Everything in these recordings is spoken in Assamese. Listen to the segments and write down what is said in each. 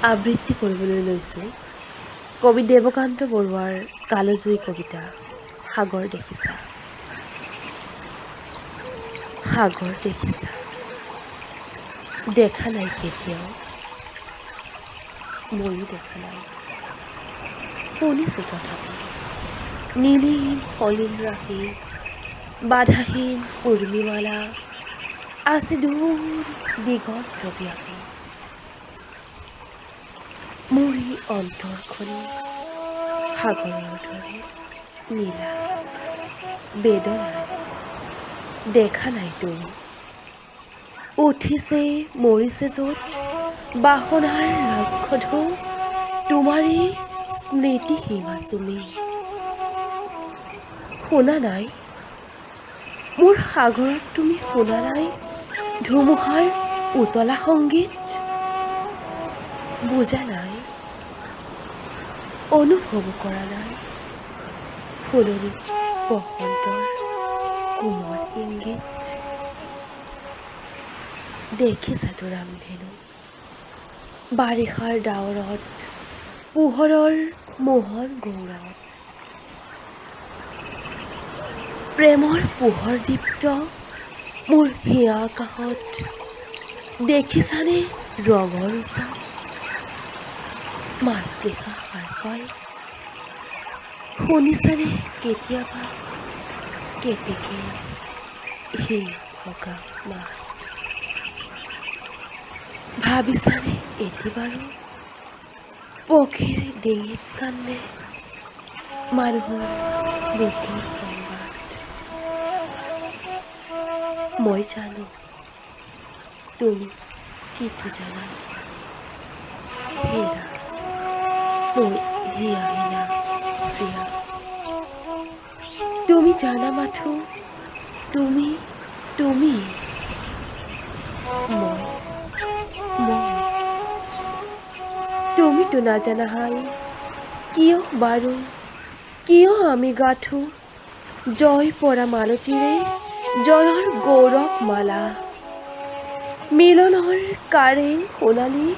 আবৃত্তি কৰিবলৈ লৈছোঁ কবি দেৱকান্ত বৰুৱাৰ কালজয়ী কবিতা সাগৰ দেখিছা। সাগৰ দেখিছা, দেখা নাই কেতিয়াও, ময়ো দেখা নাই, শুনিছোঁ তথাপি নীলিম সলিল ৰাশি, বাধাহীন উৰ্মিমালা, আছে দূৰ দিগন্ত ব্যাপী। মোৰ এই অন্তৰখনি সাগৰৰ দৰে নীলা বেদনাৰে দেখা নাই তুমি। উঠিছে মৰিছে য'ত বাসনাৰ লক্ষ্যঢৌ, তোমাৰেই স্মৃতি সীমা চুমি। শুনা নাই মোৰ সাগৰত, তুমি শুনা নাই ধুমুহাৰ উতলা সংগীত। বুজা নাই, অনুভৱ কৰা নাই ফুলনি বসন্তৰ কোমল ইংগিত। দেখিছাতো ৰামধেনু বাৰিষাৰ ডাৱৰত, পোহৰৰ মোহন গৌৰৱ, প্ৰেমৰ পোহৰ দীপ্ত মোৰ হিয়া আকাশত। দেখিছানে ৰঙৰ উৎসৱ, মাজনিশা সাৰ পাই, শুনিছানে কেতিয়াবা কেতেকী হিয়া ভগা মাত। ভাবিছানে এটি বাৰু পক্ষীৰ ডিঙিত কান্দে মানুহৰ বুকুৰ সংবাদ। মই জানো তুমি কিটো জানা, হেৰা মোৰ হিয়াহীনা প্ৰিয়া। তুমি জানা মাথো, তুমি তুমি মই মই তুমিতো নাজানা হাই, কিয় বাৰু কিয় আমি গাঁঠো জয় পৰা মালতীৰে জয়ৰ গৌৰৱ মালা। মিলনৰ কাৰেং সোণালী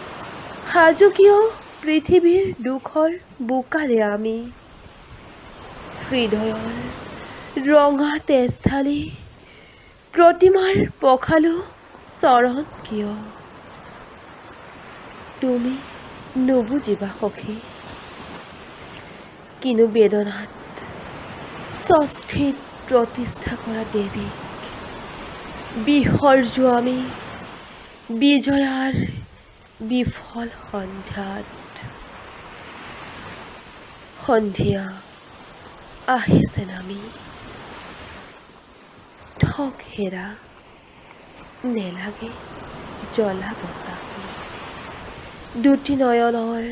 সাজু কিয় পৃথিৱীৰ দুখৰ বোকাৰে আমি। হৃদয়ৰ ৰঙা তেজ ঢালি প্ৰতিমাৰ পখালো চৰণ কিয়। তুমি নুবুজিবা সখী, কিনো বেদনাত ষষ্ঠীত প্ৰতিষ্ঠা কৰা দেৱীক বিসৰ্জো আমি বিজয়াৰ বিফল সন্ধ্যাত। সন্ধিয়া আহিছে নামি, ঠগ হেৰা নেলাগে জ্বলা বচাকি। দুটি নয়নৰ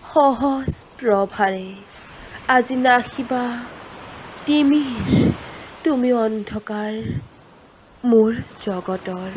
সহজ প্ৰভাৰে আজি নাখিবা তিমিৰ তুমি অন্ধকাৰ মোৰ জগতৰ।